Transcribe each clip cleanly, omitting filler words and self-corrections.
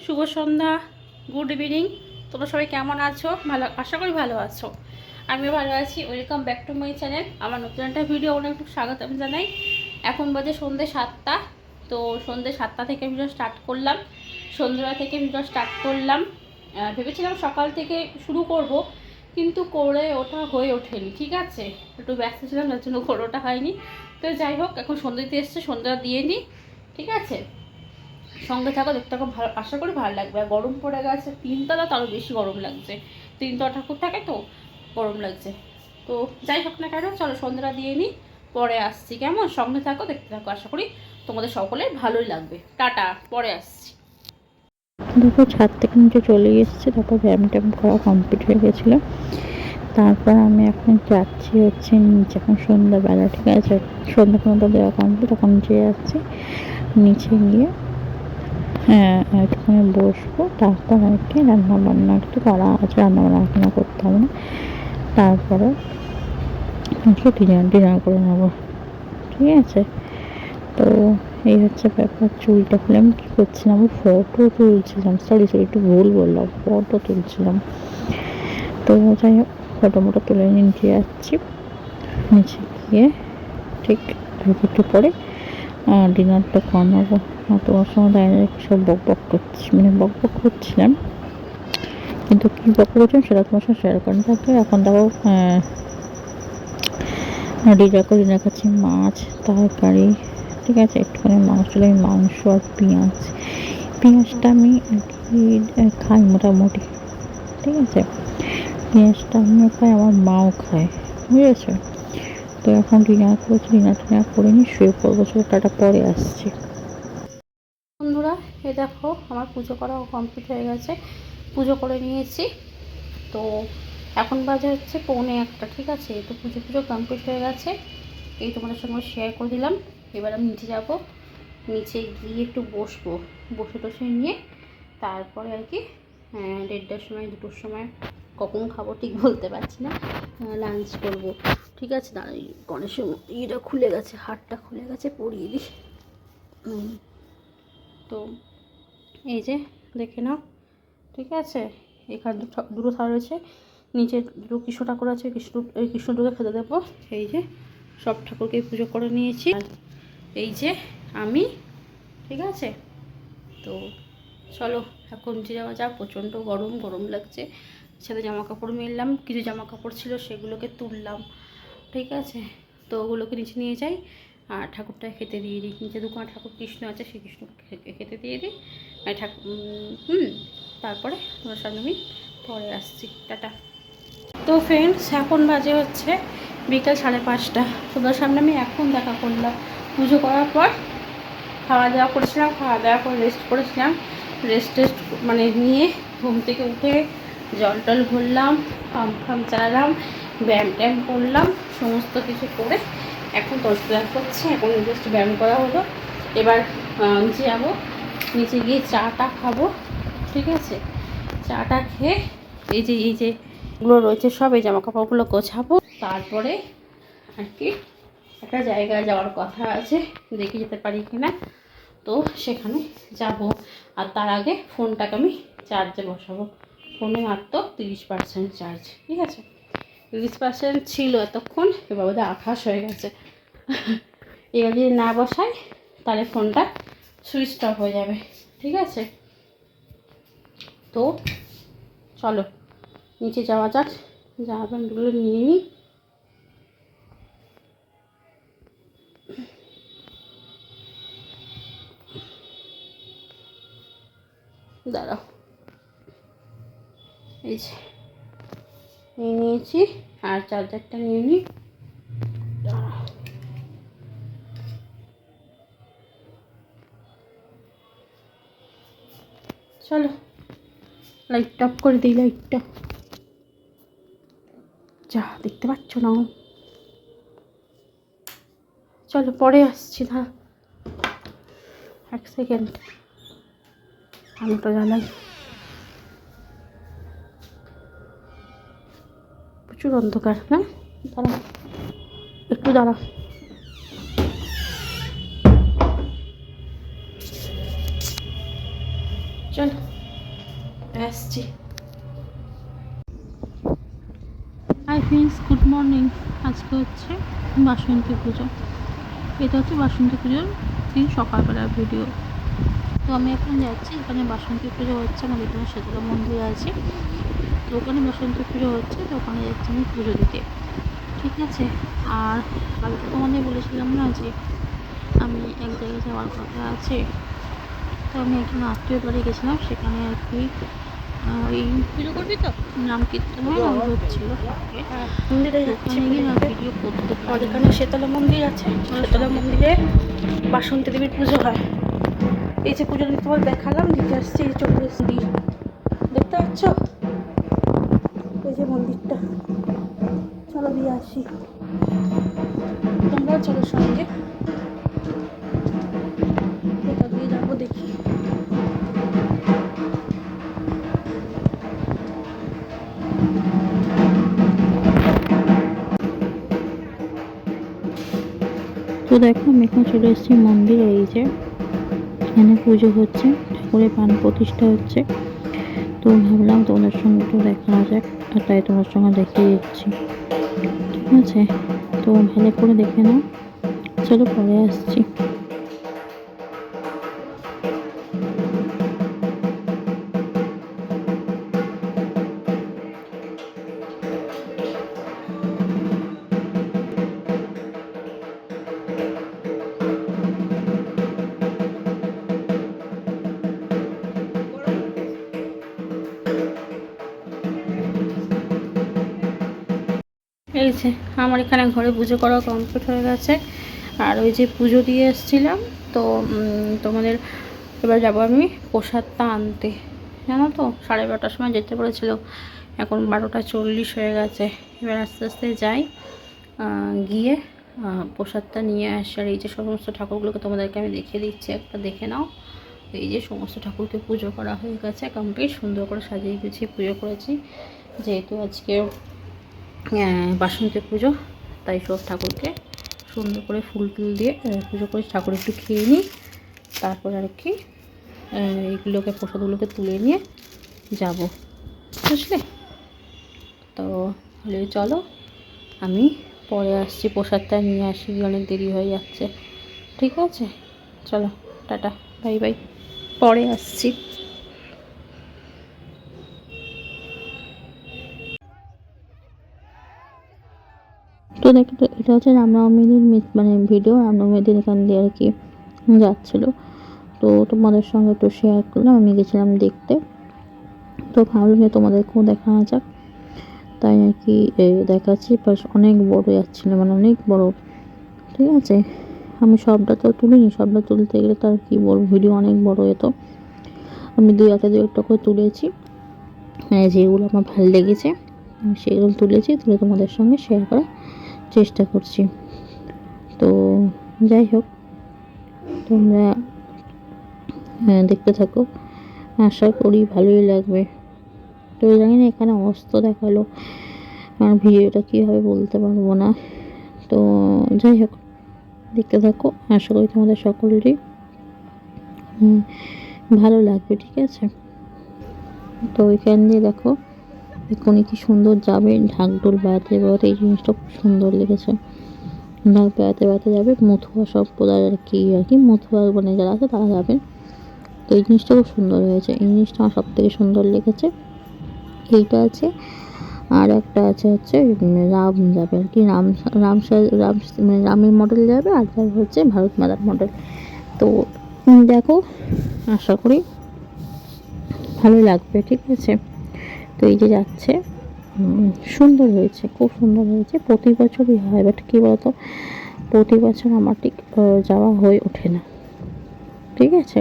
শুভ সন্ধ্যা, good evening. তোমরা সবাই কেমন আছো? ভালো, আশা করি ভালো আছো। আমিও ভালো আছি। Welcome back to my channel. আমার নতুন একটা ভিডিও অনেক স্বাগতম জানাই। এখন বাজে সন্ধ্যে 7টা। তো সন্ধ্যে 7টা থেকে ভিডিও স্টার্ট করলাম, সন্ধ্যেবেলা থেকে ভিডিও স্টার্ট করলাম। ভেবেছিলাম সকাল থেকে শুরু করব, কিন্তু করে ওটা হয়ে ওঠেনি। ঠিক আছে, একটু ব্যস্ত ছিলাম, যার জন্য করে ওটা হয়নি। তো যাই হোক, এখন সন্ধ্যেতে এসছে, সন্ধ্যা দিয়ে নিই। ঠিক আছে, সঙ্গে থাকো, দেখতে থাকো, ভালো, আশা করি ভালো লাগবে। আর গরম পড়ে গেছে, তিনতলা তো আরও বেশি গরম লাগছে। তিনতলা ঠাকুর থাকে তো গরম লাগছে। তো যাই হোক না কেন, চলো সন্ধ্যাটা দিয়ে নিই, পরে আসছি। কেমন? সঙ্গে থাকো, দেখতে থাকো, আশা করি তোমাদের সকলের ভালোই লাগবে। টাটা, পরে আসছি। দেখো, ছাদ থেকে নিচে চলে এসেছে। তারপর ব্যায়াম ট্যায়াম করা কমপ্লিট হয়ে গেছিলো। তারপর আমি এখন যাচ্ছি হচ্ছে নিচে। এখন সন্ধ্যাবেলা, ঠিক আছে, সন্ধ্যা পর্যন্ত দেওয়া কমপ্লিট। তখন নিচে যাচ্ছি, নিচে গিয়ে হ্যাঁ একটুখানি বসবো। তারপর আর কি রান্না বান্না একটু করা আছে, রান্না বান্না কিনা করতে হবে না। তারপরে আজকে ডিনার করে নেবো, ঠিক আছে। তো এই হচ্ছে ব্যাপার। চুলটা খুলে আমি কী করছিলাম, আমি ফটো তুলছিলাম। সরি, একটু ভুল বললাম, ফটো তুলছিলাম। তো যাই হোক, ফটো মোটো তুলে নিচে যাচ্ছি। নিচে গিয়ে ঠিক একটু পরে ডিনারটা বানাবো। তোমার সঙ্গে দাঁড়িয়ে সব বক বক করছি, মানে বক বক করছিলাম, কিন্তু কী বক করছিলাম সেটা তোমার সঙ্গে শেয়ার করেন। তারপরে এখন দেখো ডিনার খাচ্ছি মাছ তরকারি, ঠিক আছে। একটুখানি মাংস আর পেঁয়াজটা আমি আর কি খাই মোটামুটি, ঠিক আছে। পেঁয়াজটা আমিও খাই, আমার মাও খায়, বুঝেছো। তো এখন ডিনার করছি, ডিনার করে নিই, শুয়ে পড়বো। টাটা, পরে আসছি। বন্ধুরা, এ দেখো, আমার পুজো করা কমপ্লিট হয়ে গেছে, পুজো করে নিয়েছি। তো এখন বাজে হচ্ছে 1:45। ঠিক আছে, তো পুজো কমপ্লিট হয়ে গেছে, এই তোমাদের সঙ্গে শেয়ার করে দিলাম। এবার আমি নিচে যাব, নিচে গিয়ে একটু বসবো, বসে টসে নিয়ে তারপরে আর কি 1:30টার সময় 2টোর সময়, কখন খাবো ঠিক বলতে পারছি না, লাঞ্চ করব। ঠিক আছে, দাঁড়াই, গণেশের ইয়েটা খুলে গেছে, হাতটা খুলে গেছে, পরিয়ে দিই। তো এই যে দেখে নাও, ঠিক আছে। এখানে দুটো থালা রয়েছে, নিচে দুটো কৃষ্ণ ঠাকুর আছে, কৃষ্ণটাকে খেতে দেবো। এই যে সব ঠাকুরকে পুজো করে নিয়েছি, আর এই যে আমি, ঠিক আছে। তো চলো এখন নিচে যাওয়া যাক। প্রচণ্ড গরম লাগছে। সাথে জামা কাপড় মেললাম, কিছু জামা কাপড় ছিল সেগুলোকে তুললাম, ঠিক আছে। তো ওগুলোকে নিচে নিয়ে যাই, আর ঠাকুরটাকে খেতে দিয়ে দিই। নিচে দুখানা ঠাকুর কৃষ্ণ আছে, সেই কৃষ্ণকে খেতে দিয়ে দিই। তারপরে তোমার সঙ্গে আমি পরে আসছি। টাটা। তো ফ্রেন্ডস, এখন বাজে হচ্ছে বিকাল 5:30। তোমার সামনে আমি এখন দেখা করলাম। পুজো করার পর খাওয়া দাওয়া করেছিলাম, খাওয়া দাওয়া করে রেস্ট করেছিলাম। রেস্ট মানে নিয়ে ঘুম থেকে উঠে জল টল ভরলাম, ফাম চালালাম, ব্যায়াম ট্যায়াম করলাম, সমস্ত কিছু করে এখন তসবিহাত করছি। এখন জাস্ট ব্যায়াম করা হলো। এবার নিচে যাবো, নিচে গিয়ে চাটা খাবো, ঠিক আছে। চাটা খেয়ে এই যে এগুলো রয়েছে সব, এই জামা কাপড়গুলো গোছাবো। তারপরে আর কি একটা জায়গায় যাওয়ার কথা আছে, দেখি যেতে পারি কিনা। তো সেখানে যাব, আর তার আগে ফোনটাকে আমি চার্জে বসাবো। ফোনে মাত্র 30% চার্জ, ঠিক আছে। 30% ছিল এতক্ষণ, এবার বোধহয় 28 হয়ে গেছে। এবার যদি না বসাই তাহলে ফোনটা সুইচ অফ হয়ে যাবে, ঠিক আছে। তো চলো নিচে যাওয়া যাক, জামা প্যান্টগুলো নিয়ে নিই। দাঁড়াও, এই যে নিয়ে নিয়েছি, আর চার্জারটা নিয়ে নিই। চলো লাইটটা অফ করে দিই, লাইটটা যা দেখতে পাচ্ছ না। চলো পরে আসছি, না 1 সেকেন্ড, আলোটা জ্বালাই। প্রচুর অন্ধকার না, দাঁড়া একটু, দাঁড়া। চলো আসছি। Hi friends, good morning. আজকে হচ্ছে বাসন্তী পুজো। এটা হচ্ছে বাসন্তী পুজোর দিন সকালবেলার ভিডিও। তো আমি এখন যাচ্ছি, এখানে বাসন্তী পুজো হচ্ছে, আমাদের এখানে শীতলা মন্দির আছে, তো ওখানে বাসন্তী পুজো হচ্ছে, তো ওখানে যাচ্ছি আমি পুজো দিতে। ঠিক আছে। আর কালকে তোমাদের বলেছিলাম না যে আমি এক জায়গায় যাওয়ার কথা আছে, তো আমি একজন আত্মীয় বাড়ি গেছিলাম, সেখানে আর কি ওই পুজো করবি তো নাম কীর্তনের অনুরোধ ছিল। মন্দিরে ওখানে গিয়ে না ভিডিও করতে পারি। এখানে শীতলা মন্দির আছে, শীতলা মন্দিরে বাসন্তী দেবীর পুজো হয়। এই যে পুজো দিতে দেখালাম, দিতে আসছি, এই চলে এসছি, দেখতে পাচ্ছ এই যে মন্দিরটা। চলো দিয়ে আসি, তোমরাও চলো সঙ্গে। কোথা দিয়ে যাবো দেখি। তো দেখো আমি এখন চলে এসেছি মন্দিরে। এই যে এখানে পুজো হচ্ছে, ঠাকুরের প্রাণ প্রতিষ্ঠা হচ্ছে। তো ভাবলাম তোমাদের সঙ্গে একটু দেখা যাক, আর তাই তোমার সঙ্গে দেখিয়ে দিচ্ছি। ঠিক আছে, তো ভালো করে দেখে নাও। চলো পরে আসছি। এই যে আমার এখানে ঘরে পুজো করা কমপ্লিট হয়ে গেছে। আর ওই যে পুজো দিয়ে এসেছিলাম, তো তোমাদের এবার যাবো আমি প্রসাদটা আনতে। জানো তো 12:30টার সময় যেতে বলেছিল, এখন 12:40 হয়ে গেছে। এবার আস্তে আস্তে যাই, গিয়ে প্রসাদটা নিয়ে আসি। আর এই যে সমস্ত ঠাকুরগুলোকে তোমাদেরকে আমি দেখিয়ে দিচ্ছি, একটা দেখে নাও। এই যে সমস্ত ঠাকুরকে পুজো করা হয়ে গেছে কমপ্লিট, সুন্দর করে সাজিয়ে গুছিয়ে পুজো করেছি, যেহেতু আজকে বাসন্তী পুজো, তাই সব ঠাকুরকে সুন্দর করে ফুল টুল দিয়ে পুজো করে ঠাকুর একটু খেয়ে নিই, তারপর আর কি এইগুলোকে প্রসাদগুলোকে তুলে নিয়ে যাব, বুঝলে? তো তাহলে চলো আমি পরে আসছি, প্রসাদটা নিয়ে আসি, অনেক দেরি হয়ে যাচ্ছে। ঠিক আছে, চলো টাটা, বাই বাই, পরে আসছি। তো দেখো, তো এটা হচ্ছে রামনবমীর মানে ভিডিও। রামনবমীর দিন এখান দিয়ে আর কি যাচ্ছিলো, তো তোমাদের সঙ্গে একটু শেয়ার করলাম। আমি গেছিলাম দেখতে, তো ভাবলাম যে তোমাদেরকেও দেখা যাক, তাই আর কি দেখাচ্ছি। পাশ অনেক বড় যাচ্ছিলো, মানে অনেক বড়। ঠিক আছে, আমি সবটা তো তুলিনি, সবটা তুলতে গেলে তার কি বলবো, ভিডিও অনেক বড় হতো। আমি দুই হাতে 2 করে তুলেছি, মানে যেগুলো আমার ভালো লেগেছে আমি সেগুলো তুলেছি, তুলে তোমাদের সঙ্গে শেয়ার করার চেষ্টা করছি। তো যাই হোক, তোমরা দেখতে থাকো, আশা করি ভালোই লাগবে। তো জানি না এখানে অস্ত দেখালো, আর ভিডিওটা কী হবে বলতে পারবো না। তো যাই হোক, দেখতে থাকো, আশা করি তোমাদের সকলেরই ভালো লাগবে। ঠিক আছে, তো এখান দিয়ে দেখো এখনই কি সুন্দর যাবে, ঢাকঢোল বাজাতে বাজাতে। এই জিনিসটা খুব সুন্দর লেগেছে, ঢাক বাজাতে বাজাতে যাবে। মথুয়া সম্প্রদায় আর কি মথুয়া মানে যারা আছে তারা যাবে। তো এই জিনিসটা খুব সুন্দর হয়েছে, এই জিনিসটা আমার সব থেকে সুন্দর লেগেছে। এইটা আছে, আর একটা আছে হচ্ছে রাম যাবে আর কি, রাম রাম রাম মানে রামের মডেল যাবে, আর যাবে হচ্ছে ভারত মাতার মডেল। তো দেখো, আশা করি ভালো লাগবে। ঠিক আছে, তো এই যে যাচ্ছে, সুন্দর হয়েছে, খুব সুন্দর হয়েছে। প্রতি বছরই হয়, বাট কী বলতো, প্রতি বছর আমার ঠিক যাওয়া হয়ে ওঠে না। ঠিক আছে,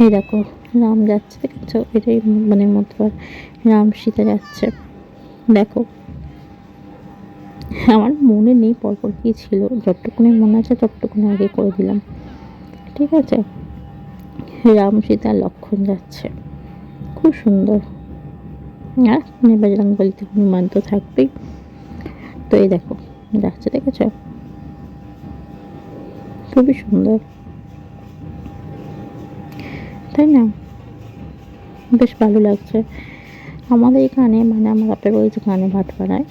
এই দেখো রাম যাচ্ছে, দেখছো? এটাই মানে মতবার রাম সীতা যাচ্ছে। দেখো, আমার মনে নেই পরপর কী ছিল, যতটুকুনি মনে আছে ততটুকুনি আগে করে দিলাম। ঠিক আছে, রাম সীতা লক্ষ্মণ যাচ্ছে, খুব সুন্দর। আর বজরং বলিতে হনুমান তো থাকবেই। তো এই দেখো যাচ্ছে, দেখেছ? খুবই সুন্দর। তাই না? বেশ ভালো লাগছে। আমাদের এখানে মানে আমার বাপের বাড়ি যেখানে ভাটপাড়ায়,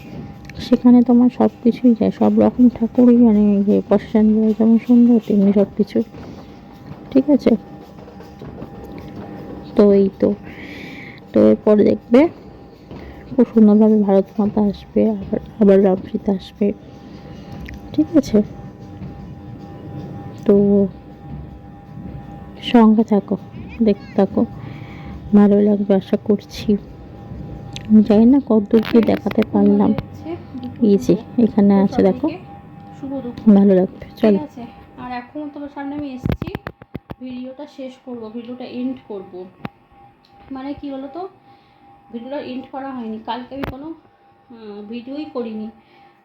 সেখানে তোমার সব কিছুই যায়, সব রকম ঠাকুরই মানে প্রসেশন যায়, যেমন সুন্দর তেমনি সব কিছু। ঠিক আছে, তো এই তো, তো এরপরে দেখবে খুব সুন্দরভাবে ভারত মাতা আসবে, আবার আবার রামসীতা আসবে। ঠিক আছে, তো সঙ্গে থাকো, দেখতে থাকো, ভালো লাগবে আশা করছি। আমি জানি না কতদূর কি দেখাতে পারলাম। এই যে এখানে আছে দেখো, শুভ দুপুর। ভালো লাগবে, ঠিক চলো। আছে, আর এখন তোমার সামনে আমি এসেছি, ভিডিওটা শেষ করব, ভিডিওটা এন্ড করব। মানে কি বলো তো, ভিডিওটা এন্ড করা হয়নি, কালকে আমি কোনো ভিডিওই করিনি,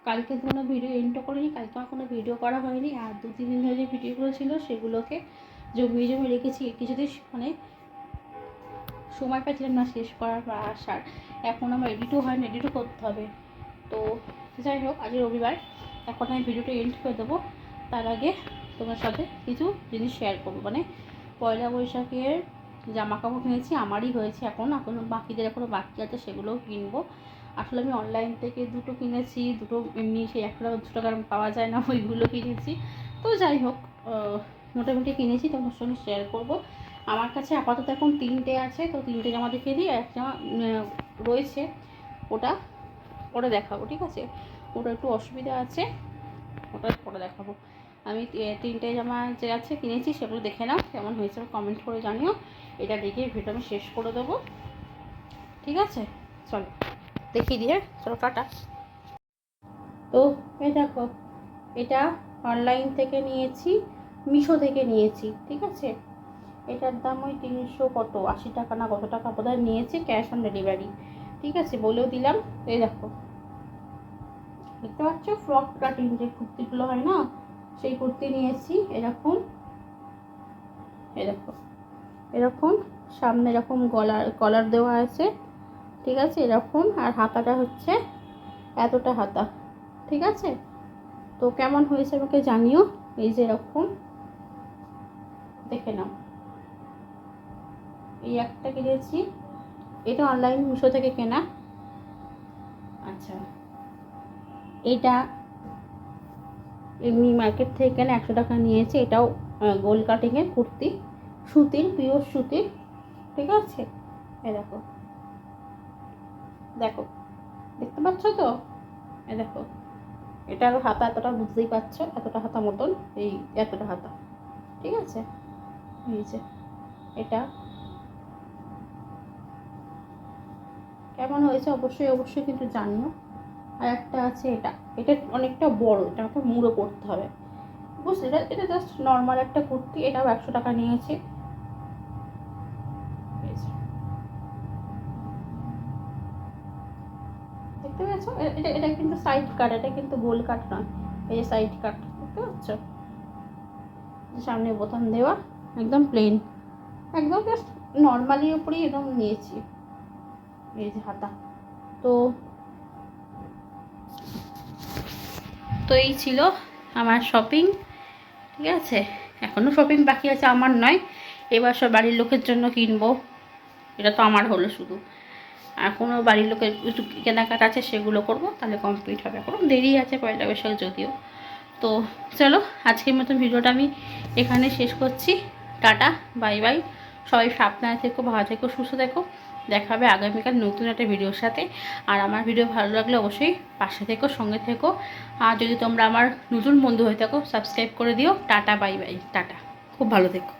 কালকে কোনো ভিডিও এন্ডও করিনি, কালকে আমার কোনো ভিডিও করা হয়নি। আর 2-3 দিন ধরে যে ভিডিওগুলো ছিল সেগুলোকে জমিয়ে জমিয়ে রেখেছি, কিছুদিন মানে সময় পাচ্ছিলাম না শেষ করার বা আসার। এখন আমার এডিটও হয় না, এডিটও করতে হবে। তো যাই হোক, আজ রবিবার, এখন আমি ভিডিওটা এন্ড করে দেবো। তার আগে তোমার সাথে কিছু জিনিস শেয়ার করবো। মানে পয়লা বৈশাখের জামা কাপড় কিনেছি, আমারই হয়েছে, এখন বাকিদের এখনও বাকি আছে, সেগুলোও কিনবো। আসলে আমি অনলাইন থেকে দুটো কিনেছি, দুটো এমনি সেই 1 টাকা 2 টাকার পাওয়া যায় না, ওইগুলো কিনেছি। তো যাই হোক, মোটামুটি কিনেছি, তোমার সঙ্গে শেয়ার করবো। আমার কাছে আপাতত এখন 3টে আছে, তো 3টে জামা দেখে দিই, আর একটা রয়েছে, ওটা পরে দেখাবো। ঠিক আছে, ওটা একটু অসুবিধা আছে, ওটা পরে দেখাবো। আমি 3টে জামা যে আছে কিনেছি সেগুলো দেখে নাও, কেমন হয়েছে কমেন্ট করে জানিও। এটা দেখে ভিডিও আমি শেষ করে দেবো। ঠিক আছে, চলো দেখিয়ে দিয়ে, চলো টাটা। তো এই দেখো, এটা অনলাইন থেকে নিয়েছি, মিশো থেকে নিয়েছি। ঠিক আছে, এটার দাম ওই 300 কত 80 টাকা না কত টাকা বোধহয় নিয়েছে, ক্যাশ অন ডেলিভারি। ঠিক আছে, বলেও দিলাম। এই দেখো, দেখতে পাচ্ছ ফ্রক কাটিং যে কুর্তিগুলো হয় না, সেই কুর্তি নিয়েছি। এরকম, এই দেখো, এরকম সামনে এরকম কলার দেওয়া আছে। ঠিক আছে, এরকম, আর হাতাটা হচ্ছে এতটা হাতা। ঠিক আছে, তো কেমন হয়েছে আমাকে জানিও। এই যে এরকম, দেখে নাও। এই একটা কিনেছি, এটা অনলাইন মিশো থেকে কেনা। আচ্ছা, এটা এমনি মার্কেট থেকে কেনা, 100 টাকা নিয়েছে। এটাও গোল কাটিংয়ের কুর্তি, সুতির, পিওর সুতির। ঠিক আছে, এ দেখো, দেখো, দেখতে পাচ্ছ তো? এ দেখো, এটার হাতা এতটা, বুঝতেই পারছো, এতটা হাতা মতন, এই এতটা হাতা। ঠিক আছে, এই যে এটা কেমন হয়েছে অবশ্যই অবশ্যই কিন্তু জানিও। আর একটা আছে, এটা এটা অনেকটা বড়, এটা আমাকে মুড়ো করতে হবে, বুঝলি? এটা এটা জাস্ট নর্মাল একটা কুর্তি, এটাও 100 টাকা নিয়েছে। দেখতে পেয়েছো? এটা এটা কিন্তু সাইড কাট, এটা কিন্তু গোল কাট নয়, এই যে সাইড কাট, দেখতে পাচ্ছ? সামনে বোতাম দেওয়া, একদম প্লেন, একদম জাস্ট নর্মালি উপরেই একদম নিয়েছি। এই যে হাতা। তো তো এই ছিল আমার শপিং। ঠিক আছে, এখনও শপিং বাকি আছে, আমার নয়, এবার সব বাড়ির লোকের জন্য কিনবো। এটা তো আমার হলো শুধু, এখনও বাড়ির লোকের একটু কেনাকাটা আছে, সেগুলো করবো, তাহলে কমপ্লিট হবে। এখনও দেরি আছে পয়লা বৈশাখ যদিও। তো চলো, আজকের মতন ভিডিওটা আমি এখানে শেষ করছি। টাটা, বাই বাই, সবাই সাবধানে থেকো, ভালো থেকো, সুস্থ থেকো। দেখা হবে আগামীকাল নতুন একটা ভিডিওর সাথে। আর আমার ভিডিও ভালো লাগলে অবশ্যই পাশে থেকো, সঙ্গে থেকো। আর যদি তোমরা আমার নতুন বন্ধু হয়ে থাকো, সাবস্ক্রাইব করে দিও। টাটা, বাই বাই, টাটা, খুব ভালো থেকো।